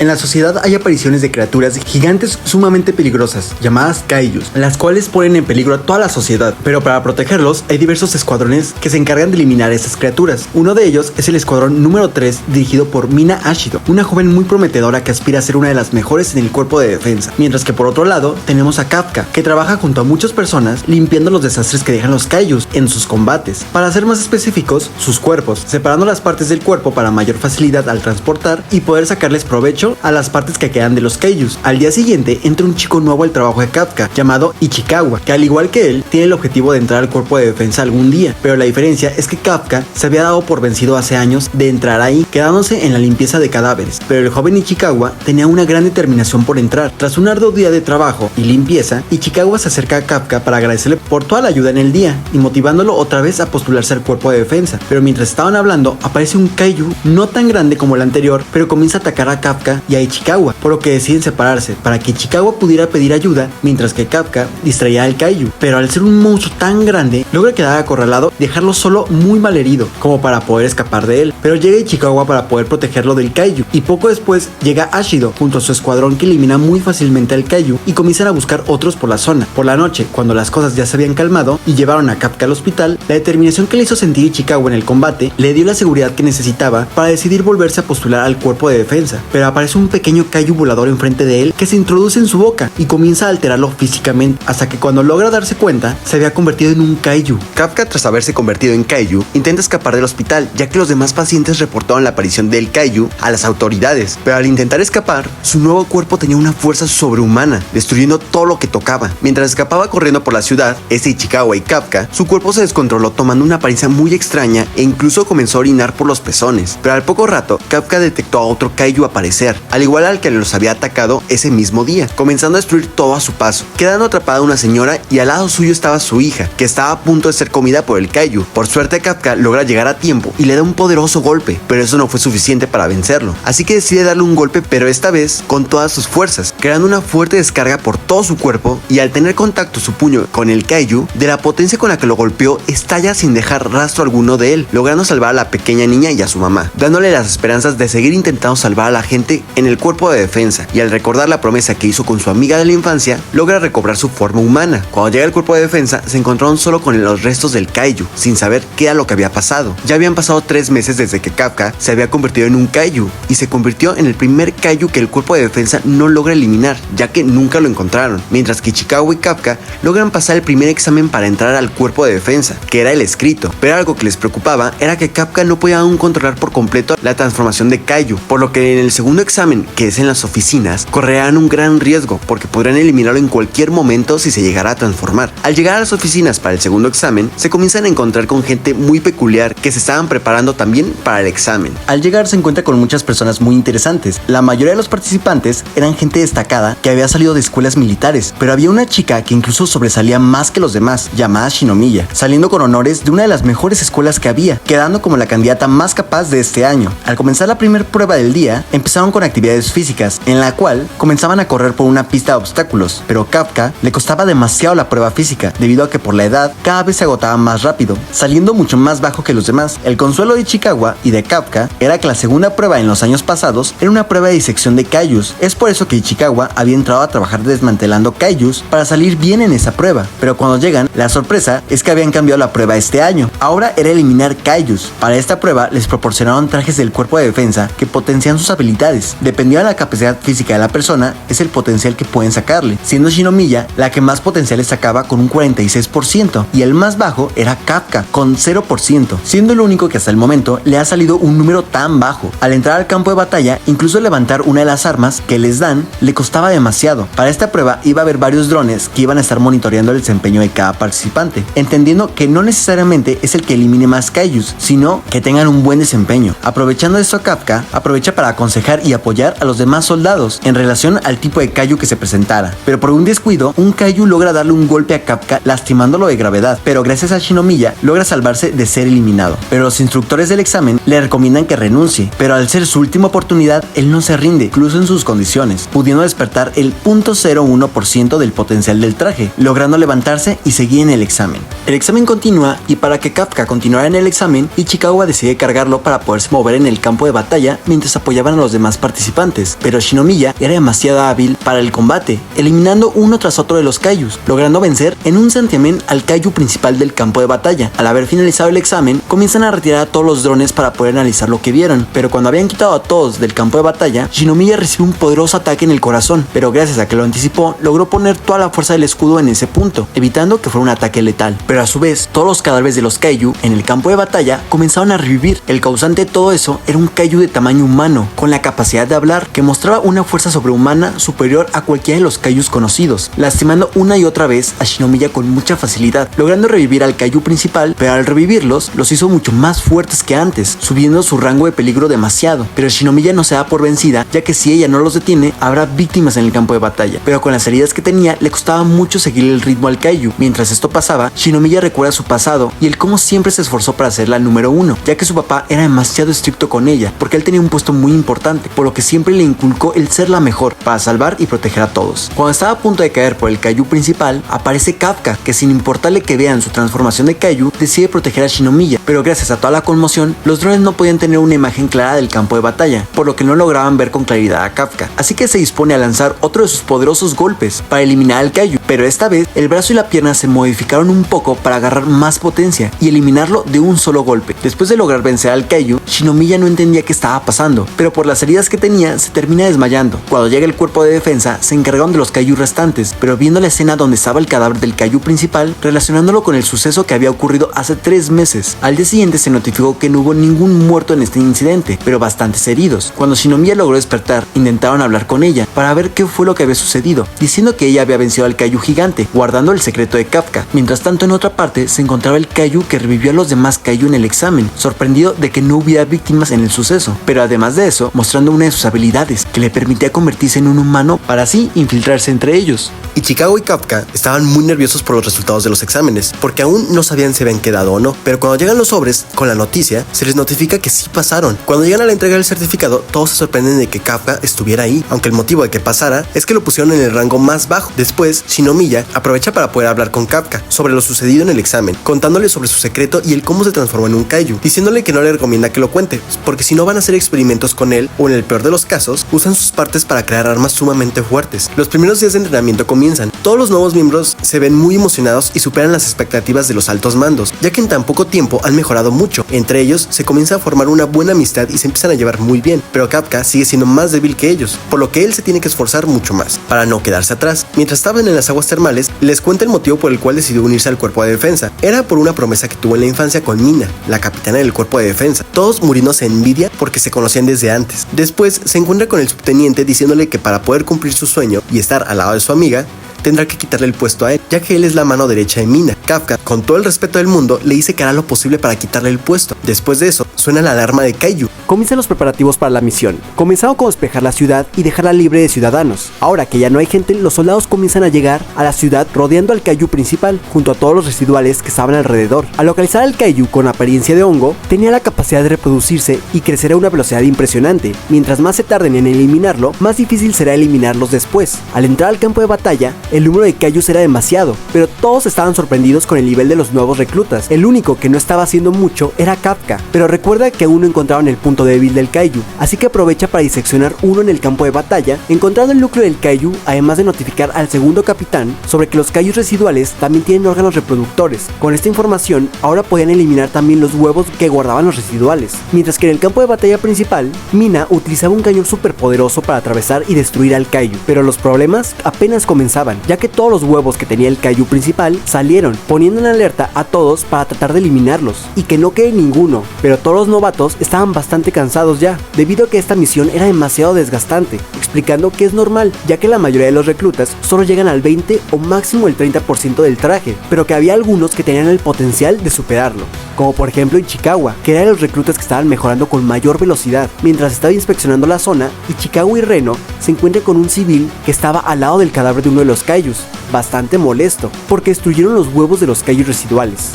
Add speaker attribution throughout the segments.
Speaker 1: En la sociedad hay apariciones de criaturas gigantes sumamente peligrosas, llamadas kaijus, las cuales ponen en peligro a toda la sociedad, pero para protegerlos hay diversos escuadrones que se encargan de eliminar a estas criaturas. Uno de ellos es el escuadrón número 3, dirigido por Mina Ashido, una joven muy prometedora que aspira a ser una de las mejores en el cuerpo de defensa, mientras que por otro lado tenemos a Kafka, que trabaja junto a muchas personas limpiando los desastres que dejan los kaijus en sus combates. Para ser más específicos, sus cuerpos, separando las partes del cuerpo para mayor facilidad al transportar y poder sacarles provecho a las partes que quedan de los kaijus. Al día siguiente entra un chico nuevo al trabajo de Kafka llamado Ichikawa, que al igual que él tiene el objetivo de entrar al cuerpo de defensa algún día, pero la diferencia es que Kafka se había dado por vencido hace años de entrar ahí, quedándose en la limpieza de cadáveres, pero el joven Ichikawa tenía una gran determinación por entrar. Tras un arduo día de trabajo y limpieza, Ichikawa se acerca a Kafka para agradecerle por toda la ayuda en el día y motivándolo otra vez a postularse al cuerpo de defensa, pero mientras estaban hablando aparece un kaiju no tan grande como el anterior, pero comienza a atacar a Kafka y a Ichikawa, por lo que deciden separarse para que Ichikawa pudiera pedir ayuda mientras que Kafka distraía al kaiju, pero al ser un monstruo tan grande logra quedar acorralado y dejarlo solo muy mal herido como para poder escapar de él, pero llega Ichikawa para poder protegerlo del kaiju y poco después llega Ashido junto a su escuadrón que elimina muy fácilmente al kaiju y comienzan a buscar otros por la zona. Por la noche, cuando las cosas ya se habían calmado y llevaron a Kafka al hospital, la determinación que le hizo sentir Ichikawa en el combate le dio la seguridad que necesitaba para decidir volverse a postular al cuerpo de defensa, pero aparece un pequeño kaiju volador enfrente de él que se introduce en su boca y comienza a alterarlo físicamente, hasta que cuando logra darse cuenta se había convertido en un kaiju. Kafka, tras haberse convertido en kaiju, intenta escapar del hospital ya que los demás pacientes reportaron la aparición del kaiju a las autoridades, pero al intentar escapar, su nuevo cuerpo tenía una fuerza sobrehumana, destruyendo todo lo que tocaba. Mientras escapaba corriendo por la ciudad, Ichikawa y Kafka, su cuerpo se descontroló tomando una apariencia muy extraña e incluso comenzó a orinar por los pezones, pero al poco rato Kafka detectó a otro kaiju aparecer, al igual al que los había atacado ese mismo día, comenzando a destruir todo a su paso, quedando atrapada una señora y al lado suyo estaba su hija, que estaba a punto de ser comida por el kaiju. Por suerte Kafka logra llegar a tiempo y le da un poderoso golpe, pero eso no fue suficiente para vencerlo, así que decide darle un golpe, pero esta vez con todas sus fuerzas, creando una fuerte descarga por todo su cuerpo, y al tener contacto su puño con el kaiju, de la potencia con la que lo golpeó, estalla sin dejar rastro alguno de él, logrando salvar a la pequeña niña y a su mamá, dándole las esperanzas de seguir intentando salvar a la gente en el cuerpo de defensa, y al recordar la promesa que hizo con su amiga de la infancia, logra recobrar su forma humana. Cuando llega al cuerpo de defensa, se encontraron solo con los restos del kaiju, sin saber qué era lo que había pasado. Ya habían pasado 3 meses desde que Kafka se había convertido en un kaiju, y se convirtió en el primer kaiju que el cuerpo de defensa no logra eliminar, ya que nunca lo encontraron, mientras que Ichikawa y Kafka logran pasar el primer examen para entrar al cuerpo de defensa, que era el escrito, pero algo que les preocupaba era que Kafka no podía aún controlar por completo la transformación de kaiju, por lo que en el segundo examen, que es en las oficinas, correrán un gran riesgo porque podrían eliminarlo en cualquier momento si se llegara a transformar. Al llegar a las oficinas para el segundo examen, se comienzan a encontrar con gente muy peculiar que se estaban preparando también para el examen. Al llegar se encuentra con muchas personas muy interesantes. La mayoría de los participantes eran gente destacada que había salido de escuelas militares, pero había una chica que incluso sobresalía más que los demás, llamada Shinomiya, saliendo con honores de una de las mejores escuelas que había, quedando como la candidata más capaz de este año. Al comenzar la primera prueba del día, empezaron con actividades físicas, en la cual comenzaban a correr por una pista de obstáculos, pero Kafka le costaba demasiado la prueba física, debido a que por la edad cada vez se agotaba más rápido, saliendo mucho más bajo que los demás. El consuelo de Ichikawa y de Kafka era que la segunda prueba en los años pasados era una prueba de disección de kaijus. Es por eso que Ichikawa había entrado a trabajar desmantelando kaijus para salir bien en esa prueba, pero cuando llegan, la sorpresa es que habían cambiado la prueba este año. Ahora era eliminar kaijus. Para esta prueba les proporcionaron trajes del cuerpo de defensa que potencian sus habilidades. Dependiendo de la capacidad física de la persona, es el potencial que pueden sacarle, siendo Shinomiya la que más potenciales sacaba con un 46% y el más bajo era Kafka con 0%, siendo el único que hasta el momento le ha salido un número tan bajo. Al entrar al campo de batalla, incluso levantar una de las armas que les dan le costaba demasiado. Para esta prueba iba a haber varios drones que iban a estar monitoreando el desempeño de cada participante, entendiendo que no necesariamente es el que elimine más kaijus, sino que tengan un buen desempeño. Aprovechando esto, Kafka aprovecha para aconsejar y apoyar a los demás soldados en relación al tipo de kaiju que se presentara, pero por un descuido, un kaiju logra darle un golpe a Kafka lastimándolo de gravedad, pero gracias a Shinomiya logra salvarse de ser eliminado. Pero los instructores del examen le recomiendan que renuncie, pero al ser su última oportunidad oportunidad, él no se rinde, incluso en sus condiciones, pudiendo despertar el 0.01% del potencial del traje, logrando levantarse y seguir en el examen. El examen continúa y para que Kafka continuara en el examen, Ichikawa decide cargarlo para poderse mover en el campo de batalla mientras apoyaban a los demás participantes, pero Shinomiya era demasiado hábil para el combate, eliminando uno tras otro de los kaijus, logrando vencer en un santiamén al kaiju principal del campo de batalla. Al haber finalizado el examen, comienzan a retirar a todos los drones para poder analizar lo que vieron, pero cuando habían quitado a todos del campo de batalla, Shinomiya recibe un poderoso ataque en el corazón, pero gracias a que lo anticipó, logró poner toda la fuerza del escudo en ese punto, evitando que fuera un ataque letal. Pero a su vez, todos los cadáveres de los kaiju en el campo de batalla comenzaron a revivir. El causante de todo eso era un kaiju de tamaño humano, con la capacidad de hablar, que mostraba una fuerza sobrehumana superior a cualquiera de los kaijus conocidos, lastimando una y otra vez a Shinomiya con mucha facilidad, logrando revivir al kaiju principal, pero al revivirlos, los hizo mucho más fuertes que antes, subiendo su rango de peligro demasiado. Pero Shinomiya no se da por vencida, ya que si ella no los detiene, habrá víctimas en el campo de batalla, pero con las heridas que tenía, le costaba mucho seguir el ritmo al kaiju. Mientras esto pasaba, Shinomiya recuerda su pasado y el cómo siempre se esforzó para ser la número uno, ya que su papá era demasiado estricto con ella, porque él tenía un puesto muy importante, por lo que siempre le inculcó el ser la mejor, para salvar y proteger a todos. Cuando estaba a punto de caer por el kaiju principal, aparece Kafka, que sin importarle que vean su transformación de kaiju, decide proteger a Shinomiya, pero gracias a toda la conmoción, los drones no podían tener una imagen clara del campo de batalla, por lo que no lograban ver con claridad a Kafka, así que se dispone a lanzar otro de sus poderosos golpes para eliminar al kaiju, pero esta vez el brazo y la pierna se modificaron un poco para agarrar más potencia y eliminarlo de un solo golpe. Después de lograr vencer al kaiju, Shinomiya no entendía qué estaba pasando, pero por las heridas que tenía se termina desmayando. Cuando llega el cuerpo de defensa, se encargaron de los kaiju restantes, pero viendo la escena donde estaba el cadáver del kaiju principal, relacionándolo con el suceso que había ocurrido hace 3 meses. Al día siguiente se notificó que no hubo ningún muerto en este incidente, pero bastantes heridos. Cuando Shinomiya logró despertar, intentaron hablar con ella para ver qué fue lo que había sucedido, diciendo que ella había vencido al kaiju gigante, guardando el secreto de Kafka. Mientras tanto, en otra parte se encontraba el kaiju que revivió a los demás kaiju en el examen, sorprendido de que no hubiera víctimas en el suceso, pero además de eso, mostrando una de sus habilidades, que le permitía convertirse en un humano para así infiltrarse entre ellos.
Speaker 2: Ichikawa y Kafka estaban muy nerviosos por los resultados de los exámenes, porque aún no sabían si habían quedado o no, pero cuando llegan los sobres con la noticia, se les notifica que sí pasaron. Cuando llegan a la entrega del certificado, todos se sorprenden de que Kafka estuviera ahí, aunque el motivo de que pasara es que lo pusieron en el rango más bajo. Después, Shinomiya aprovecha para poder hablar con Kafka sobre lo sucedido en el examen, contándole sobre su secreto y el cómo se transformó en un kaiju, diciéndole que no le recomienda que lo cuente, porque si no van a hacer experimentos con él, o en el peor de los casos, usan sus partes para crear armas sumamente fuertes. Los primeros días de entrenamiento comienzan. Todos los nuevos miembros se ven muy emocionados y superan las expectativas de los altos mandos, ya que en tan poco tiempo han mejorado mucho. Entre ellos se comienza a formar una buena amistad y se empiezan a llevar muy bien, pero Kafka sigue siendo más débil que ellos, por lo que él se tiene que esforzar mucho más para no quedarse atrás. Mientras estaban en las aguas termales, les cuenta el motivo por el cual decidió unirse al cuerpo de defensa. Era por una promesa que tuvo en la infancia con Mina, la capitana del cuerpo de defensa, todos muriéndose de envidia porque se conocían desde antes. Después se encuentra con el subteniente diciéndole que para poder cumplir su sueño y estar al lado de su amiga, tendrá que quitarle el puesto a él, ya que él es la mano derecha de Mina. Kafka, con todo el respeto del mundo, le dice que hará lo posible para quitarle el puesto. Después de eso, suena la alarma de kaiju.
Speaker 3: Comienzan los preparativos para la misión. Comenzaron con despejar la ciudad y dejarla libre de ciudadanos. Ahora que ya no hay gente, los soldados comienzan a llegar a la ciudad rodeando al kaiju principal, junto a todos los residuales que estaban alrededor. Al localizar al kaiju con apariencia de hongo, tenía la capacidad de reproducirse y crecer a una velocidad impresionante. Mientras más se tarden en eliminarlo, más difícil será eliminarlos después. Al entrar al campo de batalla, el número de kaijus era demasiado, pero todos estaban sorprendidos con el nivel de los nuevos reclutas. El único que no estaba haciendo mucho era Kafka, pero recuerda que aún no encontraron el punto débil del kaiju, así que aprovecha para diseccionar uno en el campo de batalla, encontrando el núcleo del kaiju, además de notificar al segundo capitán sobre que los kaijus residuales también tienen órganos reproductores. Con esta información, ahora podían eliminar también los huevos que guardaban los residuales, mientras que en el campo de batalla principal, Mina utilizaba un cañón superpoderoso para atravesar y destruir al kaiju, pero los problemas apenas comenzaban, ya que todos los huevos que tenía el kaiju principal salieron, poniendo en alerta a todos para tratar de eliminarlos, y que no quede ninguno, pero todos los novatos estaban bastante cansados ya, debido a que esta misión era demasiado desgastante, explicando que es normal, ya que la mayoría de los reclutas solo llegan al 20 o máximo el 30% del traje, pero que había algunos que tenían el potencial de superarlo, como por ejemplo Ichikawa, que era de los reclutas que estaban mejorando con mayor velocidad. Mientras estaba inspeccionando la zona, Ichikawa y Reno se encuentran con un civil que estaba al lado del cadáver de uno de los kaijus, bastante molesto, porque destruyeron los huevos de los kaijus residuales.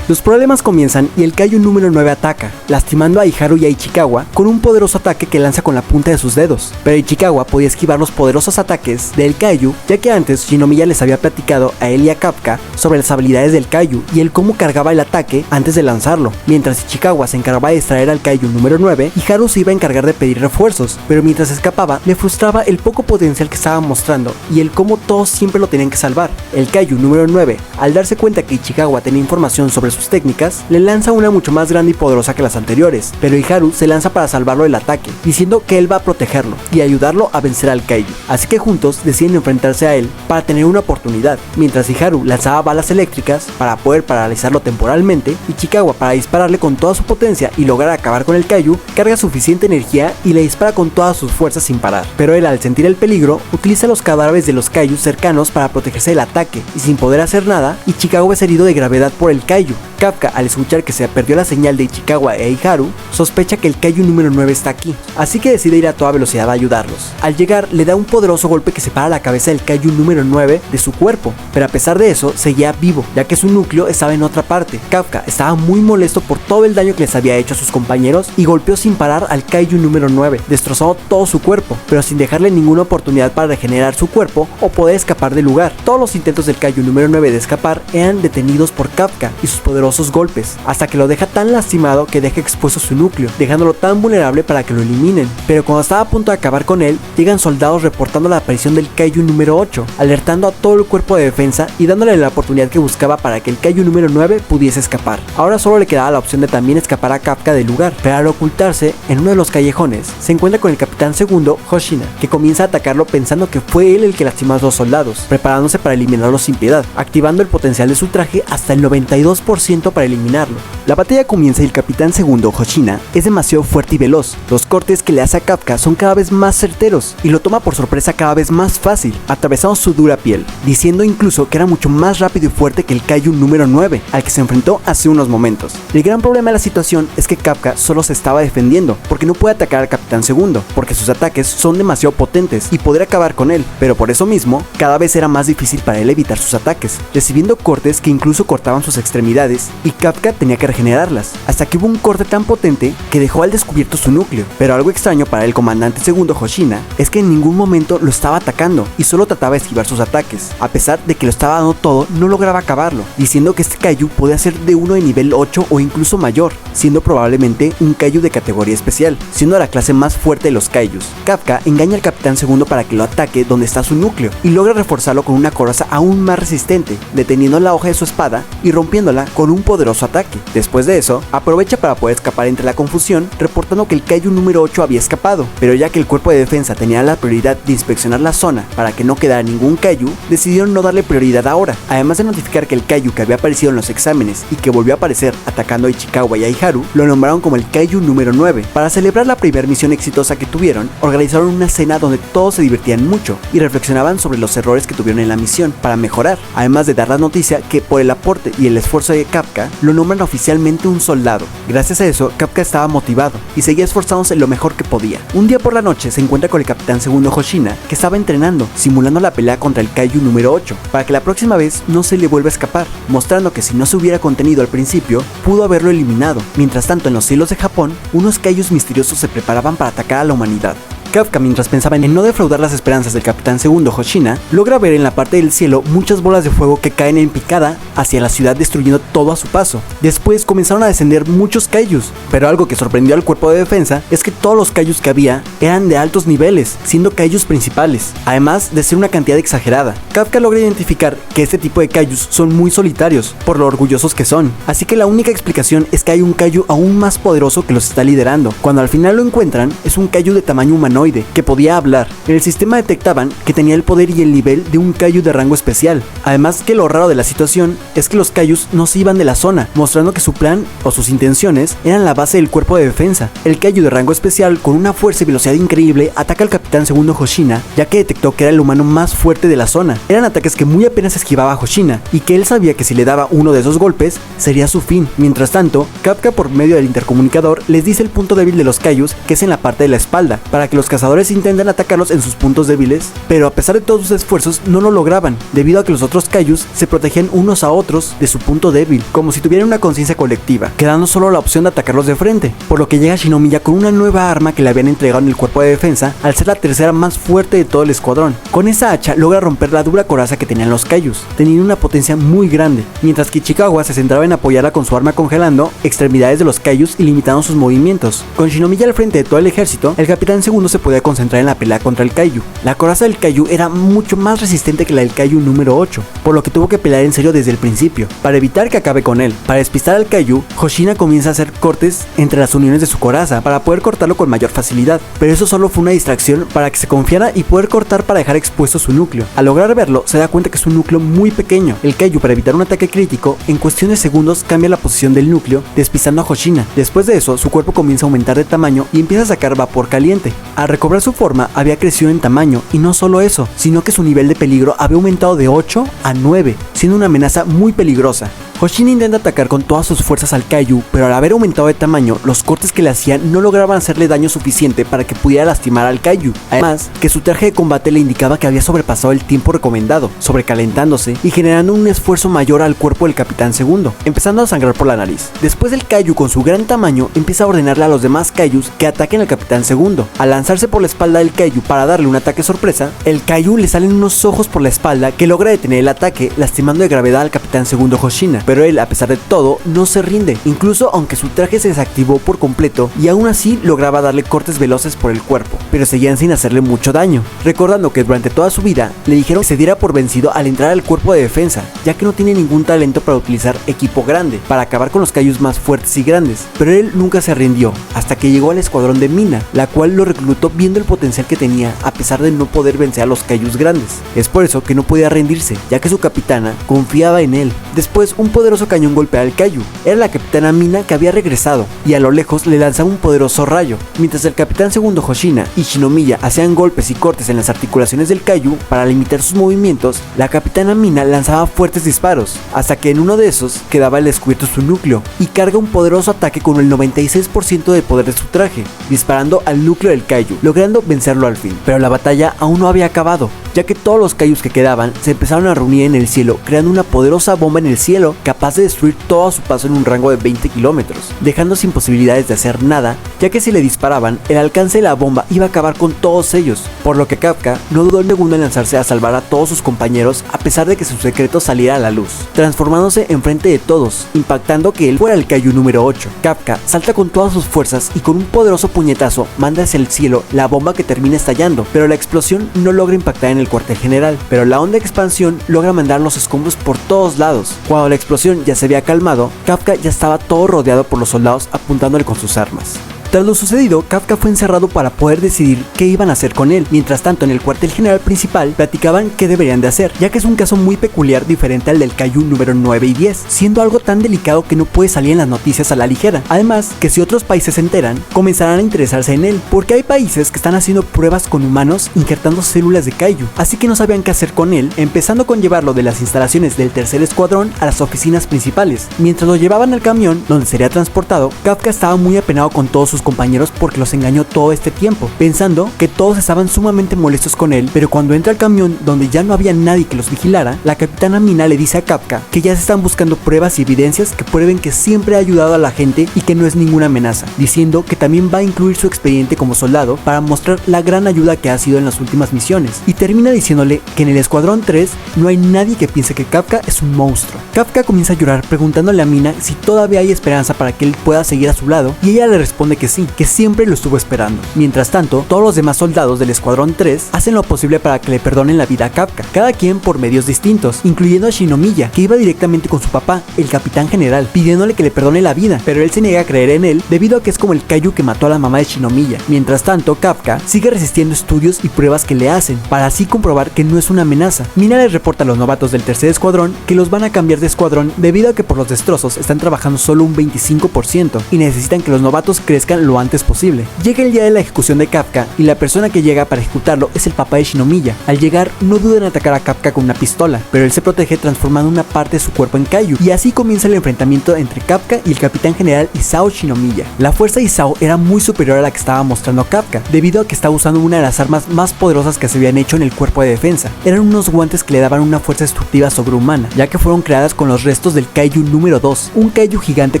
Speaker 3: Los problemas comienzan y el Kaiju número 9 ataca, lastimando a Iharu y a Ichikawa con un poderoso ataque que lanza con la punta de sus dedos. Pero Ichikawa podía esquivar los poderosos ataques del Kaiju, ya que antes Shinomiya les había platicado a él y a Kafka sobre las habilidades del Kaiju y el cómo cargaba el ataque antes de lanzarlo. Mientras Ichikawa se encargaba de distraer al Kaiju número 9, Iharu se iba a encargar de pedir refuerzos, pero mientras escapaba le frustraba el poco potencial que estaba mostrando y el cómo todos siempre lo tenían que salvar. El Kaiju número 9, al darse cuenta que Ichikawa tenía información sobre sus técnicas, le lanza una mucho más grande y poderosa que las anteriores, pero Iharu se lanza para salvarlo del ataque, diciendo que él va a protegerlo y ayudarlo a vencer al Kaiju. Así que juntos deciden enfrentarse a él para tener una oportunidad. Mientras Iharu lanzaba balas eléctricas para poder paralizarlo temporalmente, Ichikawa, para dispararle con toda su potencia y lograr acabar con el Kaiju, carga suficiente energía y le dispara con todas sus fuerzas sin parar. Pero él, al sentir el peligro, utiliza los cadáveres de los Kaiju cercanos para protegerse del ataque, y sin poder hacer nada, Ichikawa es herido de gravedad por el Kaiju. Kafka, al escuchar que se perdió la señal de Ichikawa e Iharu, sospecha que el Kaiju número 9 está aquí, así que decide ir a toda velocidad a ayudarlos. Al llegar, le da un poderoso golpe que separa la cabeza del Kaiju número 9 de su cuerpo, pero a pesar de eso, seguía vivo, ya que su núcleo estaba en otra parte. Kafka estaba muy molesto por todo el daño que les había hecho a sus compañeros y golpeó sin parar al Kaiju número 9, destrozando todo su cuerpo, pero sin dejarle ninguna oportunidad para regenerar su cuerpo o poder escapar del lugar. Todos los intentos del Kaiju número 9 de escapar eran detenidos por Kafka y sus poderosos golpes, hasta que lo deja tan lastimado que deja expuesto su núcleo, dejándolo tan vulnerable para que lo eliminen. Pero cuando estaba a punto de acabar con él, llegan soldados reportando la aparición del Kaiju número 8, alertando a todo el cuerpo de defensa y dándole la oportunidad que buscaba para que el Kaiju número 9 pudiese escapar. Ahora solo le quedaba la opción de también escapar a Kafka del lugar, pero al ocultarse en uno de los callejones, se encuentra con el capitán segundo, Hoshina, que comienza a atacarlo pensando que fue él el que lastimó a los soldados, preparándose para eliminarlo sin piedad, activando el potencial de su traje hasta el 92% para eliminarlo. La batalla comienza y el capitán segundo, Hoshina, es demasiado fuerte y veloz. Los cortes que le hace a Kafka son cada vez más certeros y lo toma por sorpresa cada vez más fácil, atravesando su dura piel, diciendo incluso que era mucho más rápido y fuerte que el Kaiju número 9, al que se enfrentó hace unos momentos. El gran problema de la situación es que Kafka solo se estaba defendiendo, porque no puede atacar al capitán segundo, porque sus ataques son demasiado potentes y poder acabar con él, pero por eso mismo, cada vez era más difícil para él evitar sus ataques, recibiendo cortes que incluso cortaban sus extremidades y Kafka tenía que regenerarlas, hasta que hubo un corte tan potente que dejó al descubierto su núcleo. Pero algo extraño para el comandante segundo Hoshina es que en ningún momento lo estaba atacando y solo trataba de esquivar sus ataques. A pesar de que lo estaba dando todo, no lograba acabarlo, diciendo que este Kaiju podía ser de uno de nivel 8 o incluso mayor, siendo probablemente un Kaiju de categoría especial, siendo la clase más fuerte de los Kaijus. Kafka engaña al capitán segundo para que lo ataque donde está su núcleo y logra reforzarlo con una coraza aún más resistente, deteniendo la hoja de su espada y rompiéndola con un poderoso ataque. Después de eso, aprovecha para poder escapar entre la confusión, reportando que el Kaiju número 8 había escapado, pero ya que el cuerpo de defensa tenía la prioridad de inspeccionar la zona para que no quedara ningún Kaiju, decidieron no darle prioridad ahora, además de notificar que el Kaiju que había aparecido en los exámenes y que volvió a aparecer atacando a Ichikawa y a Iharu, lo nombraron como el Kaiju número 9. Para celebrar la primera misión exitosa que tuvieron, organizaron una cena donde todos se divertían mucho y reflexionaban sobre los errores que tuvieron en la misión para mejorar, además de dar la noticia que por el aporte y el esfuerzo de Kafka, lo nombran oficialmente un soldado. Gracias a eso, Kafka estaba motivado y seguía esforzándose lo mejor que podía. Un día por la noche se encuentra con el capitán segundo Hoshina, que estaba entrenando, simulando la pelea contra el Kaiju número 8, para que la próxima vez no se le vuelva a escapar, mostrando que si no se hubiera contenido al principio, pudo haberlo eliminado. Mientras tanto, en los cielos de Japón, unos Kaijus misteriosos se preparaban para atacar a la humanidad. Kafka, mientras pensaba en no defraudar las esperanzas del capitán segundo Hoshina, logra ver en la parte del cielo muchas bolas de fuego que caen en picada hacia la ciudad, destruyendo todo a su paso. Después comenzaron a descender muchos Kaijus, pero algo que sorprendió al cuerpo de defensa es que todos los Kaijus que había eran de altos niveles, siendo Kaijus principales, además de ser una cantidad exagerada. Kafka logra identificar que este tipo de Kaijus son muy solitarios, por lo orgullosos que son, así que la única explicación es que hay un Kaiju aún más poderoso que los está liderando. Cuando al final lo encuentran, es un Kaiju de tamaño humanoide que podía hablar. En el sistema detectaban que tenía el poder y el nivel de un Kaiju de rango especial. Además, que lo raro de la situación es que los Kaijus no se iban de la zona, mostrando que su plan o sus intenciones eran la base del cuerpo de defensa. El Kaiju de rango especial, con una fuerza y velocidad increíble, ataca al capitán segundo Hoshina, ya que detectó que era el humano más fuerte de la zona. Eran ataques que muy apenas esquivaba Hoshina, y que él sabía que si le daba uno de esos golpes, sería su fin. Mientras tanto, Kafka, por medio del intercomunicador, les dice el punto débil de los Kaijus, que es en la parte de la espalda, para que los cazadores intentan atacarlos en sus puntos débiles, pero a pesar de todos sus esfuerzos no lo lograban, debido a que los otros kaijus se protegían unos a otros de su punto débil, como si tuvieran una conciencia colectiva, quedando solo la opción de atacarlos de frente, por lo que llega Shinomiya con una nueva arma que le habían entregado en el cuerpo de defensa al ser la tercera más fuerte de todo el escuadrón. Con esa hacha logra romper la dura coraza que tenían los kaijus, teniendo una potencia muy grande, mientras que Ichikawa se centraba en apoyarla con su arma congelando extremidades de los kaijus y limitando sus movimientos. Con Shinomiya al frente de todo el ejército, el capitán segundo se podía concentrar en la pelea contra el kaiju. La coraza del kaiju era mucho más resistente que la del kaiju número 8, por lo que tuvo que pelear en serio desde el principio, para evitar que acabe con él. Para despistar al kaiju, Hoshina comienza a hacer cortes entre las uniones de su coraza para poder cortarlo con mayor facilidad, pero eso solo fue una distracción para que se confiara y poder cortar para dejar expuesto su núcleo. Al lograr verlo, se da cuenta que es un núcleo muy pequeño. El kaiju, para evitar un ataque crítico, en cuestión de segundos cambia la posición del núcleo, despistando a Hoshina. Después de eso, su cuerpo comienza a aumentar de tamaño y empieza a sacar vapor caliente. Al recobrar su forma, había crecido en tamaño, y no solo eso, sino que su nivel de peligro había aumentado de 8 a 9, siendo una amenaza muy peligrosa. Hoshina intenta atacar con todas sus fuerzas al kaiju, pero al haber aumentado de tamaño, los cortes que le hacían no lograban hacerle daño suficiente para que pudiera lastimar al kaiju. Además, que su traje de combate le indicaba que había sobrepasado el tiempo recomendado, sobrecalentándose y generando un esfuerzo mayor al cuerpo del capitán segundo, empezando a sangrar por la nariz. Después, el kaiju, con su gran tamaño, empieza a ordenarle a los demás kaijus que ataquen al capitán segundo. Al lanzarse por la espalda del kaiju para darle un ataque sorpresa, el kaiju le salen unos ojos por la espalda que logra detener el ataque, lastimando de gravedad al capitán segundo Hoshina. Pero él, a pesar de todo, no se rinde, incluso aunque su traje se desactivó por completo, y aún así lograba darle cortes veloces por el cuerpo, pero seguían sin hacerle mucho daño, recordando que durante toda su vida le dijeron que se diera por vencido al entrar al cuerpo de defensa, ya que no tiene ningún talento para utilizar equipo grande, para acabar con los kaijus más fuertes y grandes, pero él nunca se rindió, hasta que llegó al escuadrón de Mina, la cual lo reclutó viendo el potencial que tenía, a pesar de no poder vencer a los kaijus grandes. Es por eso que no podía rendirse, ya que su capitana confiaba en él. Después, un poderoso cañón golpea al kaiju. Era la capitana Mina, que había regresado, y a lo lejos le lanzaba un poderoso rayo. Mientras el capitán segundo Hoshina y Shinomiya hacían golpes y cortes en las articulaciones del kaiju para limitar sus movimientos, la capitana Mina lanzaba fuertes disparos, hasta que en uno de esos quedaba al descubierto su núcleo, y carga un poderoso ataque con el 96% de poder de su traje, disparando al núcleo del kaiju, logrando vencerlo al fin. Pero la batalla aún no había acabado, ya que todos los kaijus que quedaban se empezaron a reunir en el cielo, creando una poderosa bomba en el cielo capaz de destruir todo a su paso en un rango de 20 kilómetros, dejando sin posibilidades de hacer nada, ya que si le disparaban, el alcance de la bomba iba a acabar con todos ellos, por lo que Kafka no dudó un segundo en lanzarse a salvar a todos sus compañeros a pesar de que su secreto saliera a la luz, transformándose enfrente de todos, impactando que él fuera el kaiju número 8. Kafka salta con todas sus fuerzas y con un poderoso puñetazo manda hacia el cielo la bomba que termina estallando, pero la explosión no logra impactar en el cuartel general, pero la onda de expansión logra mandar los escombros por todos lados. Cuando la explosión ya se había calmado, Kafka ya estaba todo rodeado por los soldados apuntándole con sus armas. Tras lo sucedido, Kafka fue encerrado para poder decidir qué iban a hacer con él. Mientras tanto, en el cuartel general principal platicaban qué deberían de hacer, ya que es un caso muy peculiar, diferente al del kaiju número 9 y 10, siendo algo tan delicado que no puede salir en las noticias a la ligera. Además, que si otros países se enteran, comenzarán a interesarse en él, porque hay países que están haciendo pruebas con humanos injertando células de kaiju, así que no sabían qué hacer con él, empezando con llevarlo de las instalaciones del tercer escuadrón a las oficinas principales. Mientras lo llevaban al camión donde sería transportado, Kafka estaba muy apenado con todos sus compañeros porque los engañó todo este tiempo, pensando que todos estaban sumamente molestos con él, pero cuando entra al camión donde ya no había nadie que los vigilara, la capitana Mina le dice a Kafka que ya se están buscando pruebas y evidencias que prueben que siempre ha ayudado a la gente y que no es ninguna amenaza, diciendo que también va a incluir su expediente como soldado para mostrar la gran ayuda que ha sido en las últimas misiones, y termina diciéndole que en el escuadrón 3 no hay nadie que piense que Kafka es un monstruo. Kafka comienza a llorar preguntándole a Mina si todavía hay esperanza para que él pueda seguir a su lado, y ella le responde que sí, que siempre lo estuvo esperando. Mientras tanto, todos los demás soldados del escuadrón 3 hacen lo posible para que le perdonen la vida a Kafka, cada quien por medios distintos, incluyendo a Shinomiya, que iba directamente con su papá, el capitán general, pidiéndole que le perdone la vida, pero él se niega a creer en él debido a que es como el kaiju que mató a la mamá de Shinomiya. Mientras tanto, Kafka sigue resistiendo estudios y pruebas que le hacen, para así comprobar que no es una amenaza. Mina les reporta a los novatos del tercer escuadrón que los van a cambiar de escuadrón debido a que por los destrozos están trabajando solo un 25% y necesitan que los novatos crezcan ejecutaran lo antes posible. Llega el día de la ejecución de Kafka y la persona que llega para ejecutarlo es el papá de Shinomiya. Al llegar, no duda en atacar a Kafka con una pistola, pero él se protege transformando una parte de su cuerpo en kaiju, y así comienza el enfrentamiento entre Kafka y el capitán general Isao Shinomiya. La fuerza de Isao era muy superior a la que estaba mostrando Kafka, debido a que estaba usando una de las armas más poderosas que se habían hecho en el cuerpo de defensa. Eran unos guantes que le daban una fuerza destructiva sobrehumana, ya que fueron creadas con los restos del kaiju número 2, un kaiju gigante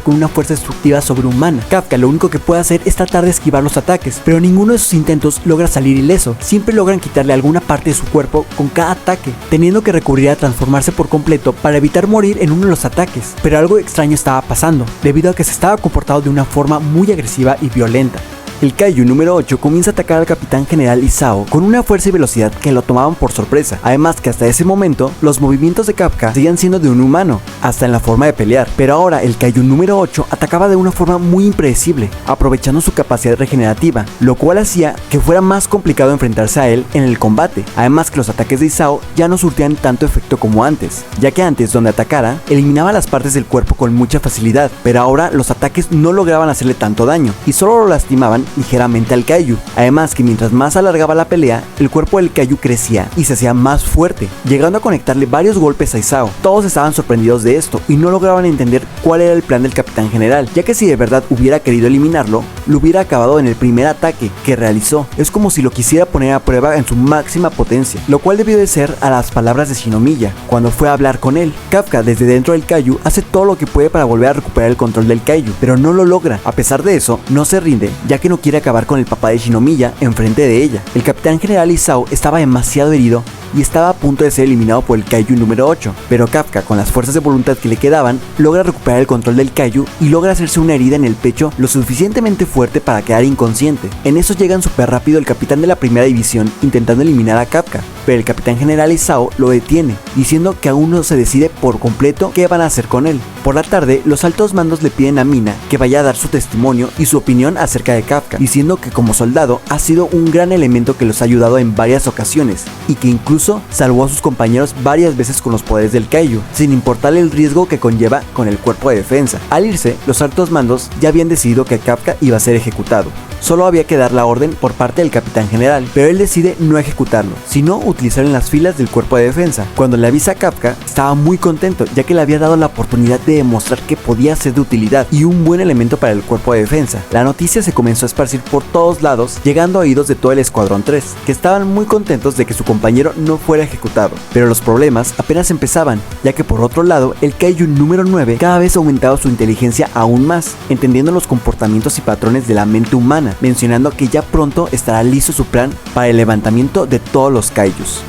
Speaker 3: con una fuerza destructiva sobrehumana. Kafka lo único que puede hacer es tratar de esquivar los ataques, pero ninguno de sus intentos logra salir ileso. Siempre logran quitarle alguna parte de su cuerpo con cada ataque, teniendo que recurrir a transformarse por completo para evitar morir en uno de los ataques. Pero algo extraño estaba pasando, debido a que se estaba comportando de una forma muy agresiva y violenta. El kaiju número 8 comienza a atacar al capitán general Isao con una fuerza y velocidad que lo tomaban por sorpresa. Además que hasta ese momento los movimientos de Kafka seguían siendo de un humano, hasta en la forma de pelear. Pero ahora el kaiju número 8 atacaba de una forma muy impredecible, aprovechando su capacidad regenerativa, lo cual hacía que fuera más complicado enfrentarse a él en el combate. Además que los ataques de Isao ya no surtían tanto efecto como antes, ya que antes donde atacara eliminaba las partes del cuerpo con mucha facilidad, pero ahora los ataques no lograban hacerle tanto daño y solo lo lastimaban ligeramente al kaiju. Además que mientras más alargaba la pelea, el cuerpo del kaiju crecía y se hacía más fuerte, llegando a conectarle varios golpes a Isao. Todos estaban sorprendidos de esto y no lograban entender cuál era el plan del capitán general, ya que si de verdad hubiera querido eliminarlo, lo hubiera acabado en el primer ataque que realizó. Es como si lo quisiera poner a prueba en su máxima potencia, lo cual debió de ser a las palabras de Shinomiya cuando fue a hablar con él. Kafka desde dentro del kaiju hace todo lo que puede para volver a recuperar el control del kaiju, pero no lo logra. A pesar de eso, no se rinde, ya que no quiere acabar con el papá de Shinomiya enfrente de ella. El capitán general Isao estaba demasiado herido y estaba a punto de ser eliminado por el kaiju número 8, pero Kafka, con las fuerzas de voluntad que le quedaban, logra recuperar el control del kaiju y logra hacerse una herida en el pecho lo suficientemente fuerte para quedar inconsciente. En eso llegan súper rápido el capitán de la primera división intentando eliminar a Kafka, pero el capitán general Isao lo detiene, diciendo que aún no se decide por completo qué van a hacer con él. Por la tarde, los altos mandos le piden a Mina que vaya a dar su testimonio y su opinión acerca de Kafka, diciendo que como soldado ha sido un gran elemento que los ha ayudado en varias ocasiones y que incluso salvó a sus compañeros varias veces con los poderes del kaiju, sin importarle el riesgo que conlleva con el cuerpo de defensa. Al irse, los altos mandos ya habían decidido que Kafka iba a ser ejecutado. Solo había que dar la orden por parte del capitán general, pero él decide no ejecutarlo, sino utilizarlo en las filas del cuerpo de defensa. Cuando le avisa a Kafka, estaba muy contento, ya que le había dado la oportunidad de demostrar que podía ser de utilidad y un buen elemento para el cuerpo de defensa. La noticia se comenzó a esparcir por todos lados, llegando a oídos de todo el Escuadrón 3, que estaban muy contentos de que su compañero no fuera ejecutado. Pero los problemas apenas empezaban, ya que por otro lado, el kaiju número 9 cada vez aumentaba su inteligencia aún más, entendiendo los comportamientos y patrones de la mente humana, mencionando que ya pronto estará listo su plan para el levantamiento de todos los kaijus.